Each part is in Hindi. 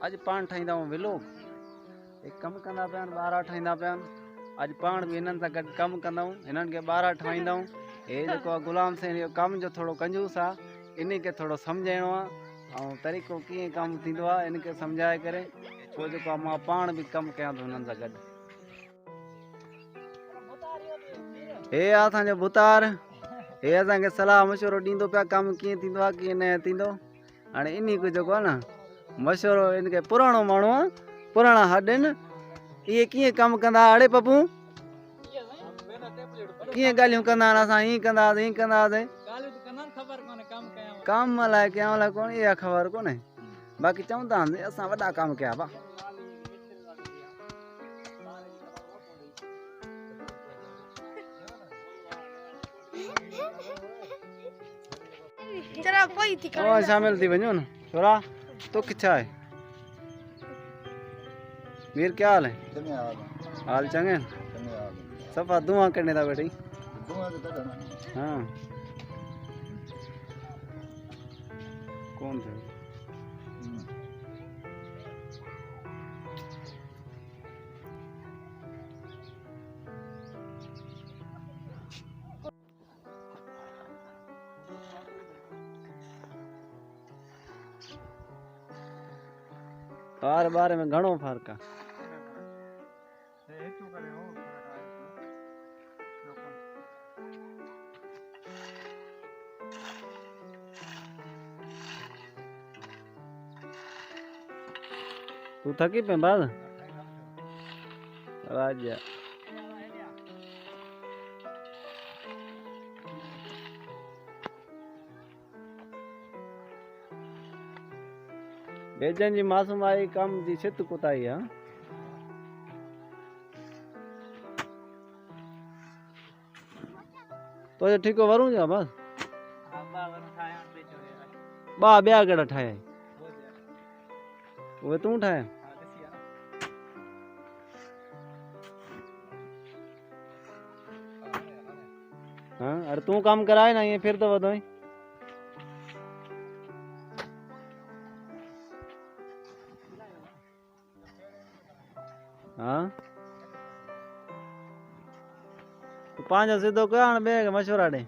अज पान ठाहींदा विलो एक कम कंदा पिया ॿारहं ठाहींदा पिया अज पान भी इन्हनि सां गॾु कमु कंदाऊं इन्हनि खे ॿारहं ठाहींदाऊं हे जेको आहे गुलाम सेन जो कम जो थोड़ो कंजूस आहे इन खे थोड़ो सम्झाइणो आहे ऐं तरीक़ो कीअं कमु थींदो आहे इन खे सम्झाए करे पोइ जेको आहे मां पाण बि कमु कयां थो हुननि सां गॾु। हे आहे असांजो बुतार हे असांखे सलाह मशवरो ॾींदो पिया कमु कीअं थींदो आहे कीअं न थींदो हाणे इन को जेको आहे न मशवरो इनखे पुराणो माण्हू आहे पुराणा हॾ आहिनि इहे कीअं कमु कंदा अड़े पप्पू कीअं ॻाल्हियूं कंदा आहिनि असां हीअं कंदा हुआसीं हीअं कंदा हुआसीं कमु अलाए कयां अलाए कोन इहा ख़बर कोन्हे बाक़ी चवंदा आहिनि असां वॾा कमु कया हुआ। शामिल थी वञो न छोरा तो किच्छा है वीर क्या हाल है हाल चंगे सफ़ा धुआं करने था बेटी हाँ कौन थे बार बार में घणो फर्क है तू थकी पे बाद राजा बेजन जी मासूम आई कम जी छित कुताई है तो ये ठीक वरूं जा बस बा ब्या गड़ा ठाया वो तू ठाया हाँ अरे तू काम कराए ना ये फिर तो बताई हाँ तो पांच सीधो करण बे मशवरा दे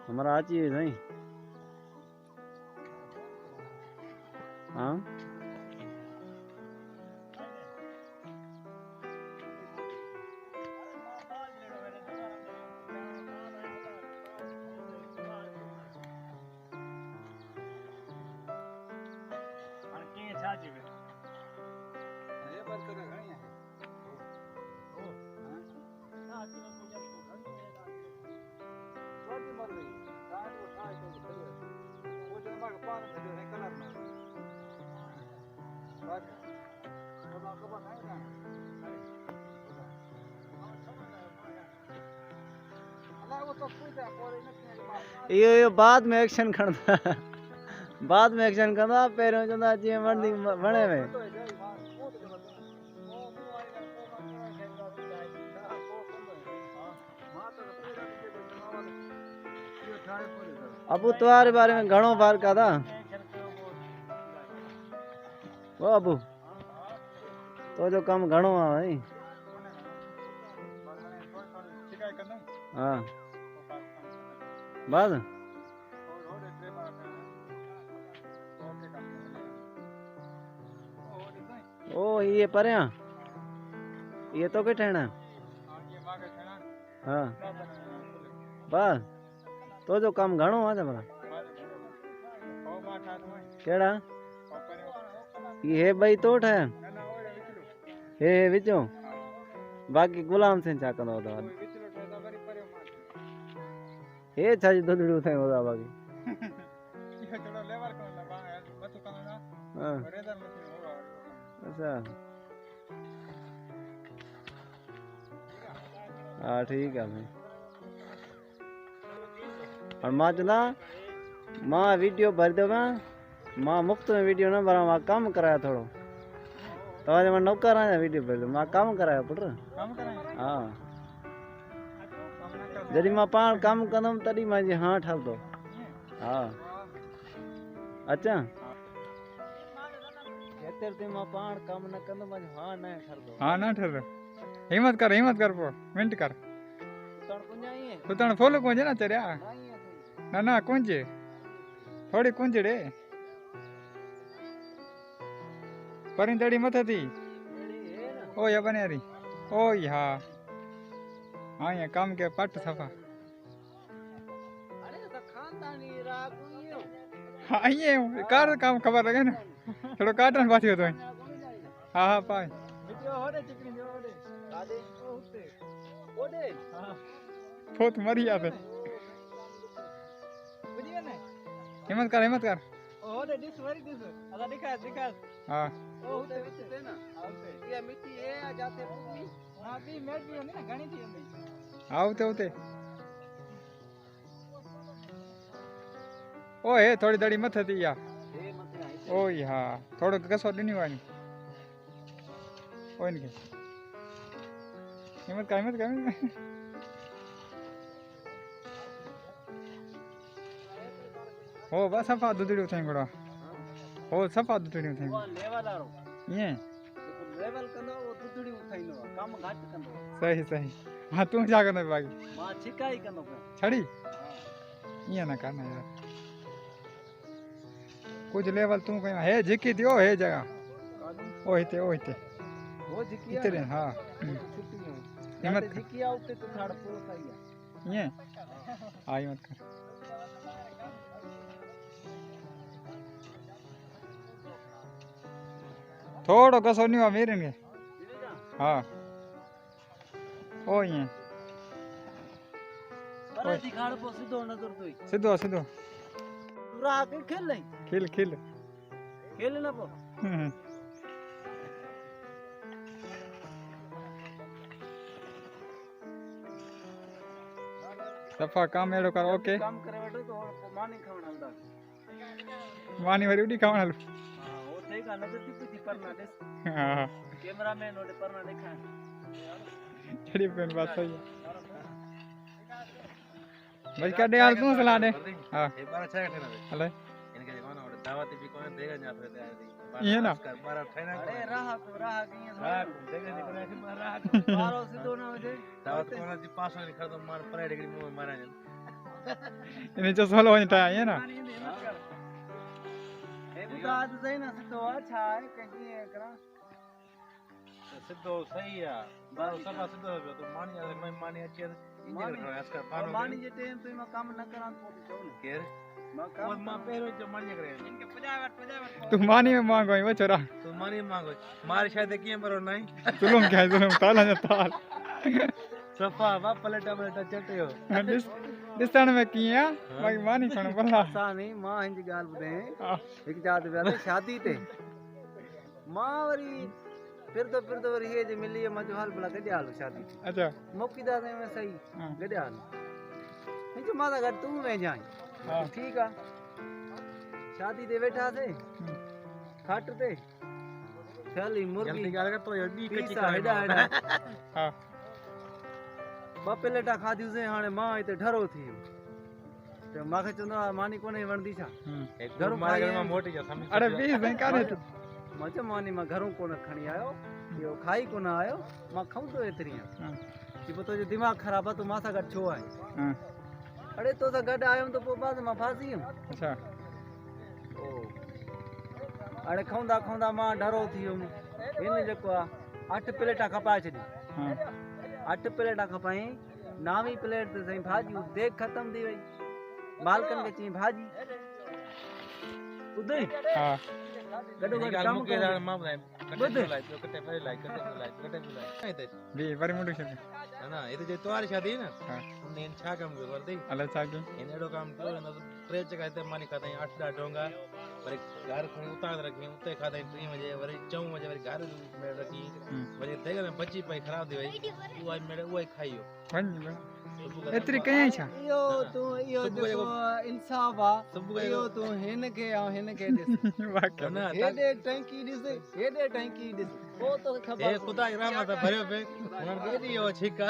हमारा आची है नहीं हाँ यो बाद में एक्शन करना बाद में एक्शन करना पहिरियों चवंदा जीअं वणंदी वणे में अबू तुम्हारे बारे में घणो फर्क आहे ओ अबू तो जो कम घणो आहे भाई हाँ बस ओ ये परे ये तो के ठहना हाँ बस तो जो कम घणो आहे जबरा केड़ा ये भाई तो ठहन हे विचो बाकी गुलाम से छा कंदो तो हे छा जी दुधड़ू थे होदा बाकी हां अच्छा हाँ ठीक है भाई और मां चंदा मां वीडियो भर दो मां मुफ्त में वीडियो न भरा मां काम कराया थोड़ो तवाजे मां नौकर आया वीडियो भर दो मां काम कराया पुट काम कराए हां जॾहिं मां पाण कम कंदुमि तॾहिं मां जी हाँ ठहंदो हा अच्छा एतिर ते मां पाण कम न कंदुमि मां हाँ न ठहंदो हाँ ना ठर हिम्मत कर पो मिनट कर तण कुंजाई है तू तण फूल कुंजे ना चरिया नहीं है ना ना कुंजे थोड़ी कुंजड़े परी तड़ी मथे थी ओ या बने रही ओ या हाँ ये काम के पट सफा अरे तो खानदानी राग हुई हाँ ये कार काम खबर लगे ना थोड़ा काटन बात हो तो हाँ हाँ पाए वीडियो होरे चिकनी जो होरे आदे होते ओडे हां बहुत मरी जाते बुझिए ना हिम्मत कर ओडे दिस वेरी दिस अदा दिखा हाँ ओ होते विचते ना आउते ये मिट्टी है आ जाते पूरी हां भी मेट भी होनी ना घणी थी हमें आवते ओ हे थोड़ी दड़ी मथे थी या ए मत आई ओ हाँ थोड़ो कसो दिनी वानी ओ इनके हिम्मत कर हो बस सफा दुधड़ी उठाई बड़ा हो सफा दुधड़ी उठाई वो लेवल आरो ये लेवल कंदो वो दुधड़ी उठाइनो काम घाट कंदो सही हाँ तू क्या करना बाकी मां छिकाई कंदो छड़ी ये ना करना यार कुछ लेवल तू कहीं है जिकी दियो है जगह ओ हिते वो जिकिया इतने हाँ छुट्टी हो हिम्मत कर जिकिया उते तो थाड़ पूरा सही है ये आई मत कर थोड़ो कसो नहीं हुआ मेरे ने हाँ ओ ये अरे दिखाड़ को सीधो नजर तो सीधो पूरा आके खेल नहीं खिल खेल ना पो सफा काम एड़ो कर ओके काम करे बैठो तो मानी खावण हलदा मानी वरी उडी खावण हल हां वो ठीक है नजर दी कुछ पर ना दे हां कैमरामैन ओडे पर ना देखा छड़ी पेन बात सही है बस का दे यार तू सलाह दे हां एक बार अच्छा करना हले इनके जमाना और दावत भी कोई देगा ना फिर ये ना बार ठैना अरे राह की हां देगा नहीं करे फिर राह मारो सीधो ना हो जाए दावत कोना जी पास में खड़ तो मार परेड के मुंह में मारा इने जो सोलो होनी था ये ना ए भी तो आज सही ना सीधो अच्छा है कहीं है करा सिद्धो सही है बार सब सिद्धो हो तो मानी अगर मैं मानी अच्छे इंजन रखो आज का और मानी जे टाइम पे मैं काम न करा तो चो ना केर मैं और काम मां पेरो जो मानी करे इनके पजावट तू मानी में मांगो वो छोरा तो मानी मांगो मार शायद किए बरो नहीं तुलुम क्या तुलुम ताला जा ताल सफा वा पलटा चटे हो दिसण में किया बाकी मानी खण बल्ला सा नहीं मां हिंजी गाल बुधे एक जात व्याले शादी ते मां वरी फिर तो वरी हे जे मिली मां जो हाल भला गड्या हाल शादी अच्छा मौकीदा में सही हाँ। गड्या हाल हिंज मां गर तू में जाई हाँ। ठीक आ शादी ते बैठा थे खाट ते छली मुर्गी जल्दी गाल कर तो डी कच्ची पीसा हेडा हां ब प्लेटा खाधी से हाणे मां इते ढरो थी ते माखे चंदो मानी कोने वणदी छा एक घरों मारे खाई घर में आया। मोटी जा समझ अरे बीस नहीं काने तू मां चयो मानी मां घरों कोन खणी आयो इहो खाई कोन आयो मां खाऊं तो एतरी हां कि तो जो दिमाग खराब है तो मां सा गड छो है हां अरे तो सा गड आयो तो पो बाद मां फासी हूं अच्छा ओ अरे खाऊंदा मां ढरो थी हूं इन जको 8 प्लेटा खपाए छडी हां 8 प्लेटा खपाई नावी प्लेट ते सही भाजी देख खत्म थी वई मालकन के चई भाजी उदय हां गडो गड गाल काम मुके कर मां बुधाए कटे लाइक कटे पे लाइक कटे पे लाइक बी बड़ी मुंडी छे ना ये तो जो तुम्हारी शादी है ना हां ने छा काम कर वर्दी अले चागी इन एडो काम तो ना ट्रे जगह ते मानी खाता 8 डा डोंगा पर घर को उतार रखी उते खाता 3 बजे वरी 4 बजे वरी घर में रखी वरी देगा में बची पई खराब थी वई वो आज मेरे वो खाइयो वन एतिरी कयई छा इहो तूं इहो सुबुह जेको इंसाफ़ आहे सुबुह जो इहो तूं हिन खे ऐं हिन खे ॾिस वाक़ई न हेॾे टंकी ॾिस हेॾे टंकी ॾिस पोइ तोखे हे ख़बर ख़ुदा जी रहमत भरियो पे हुननि खे एॾी हो छिका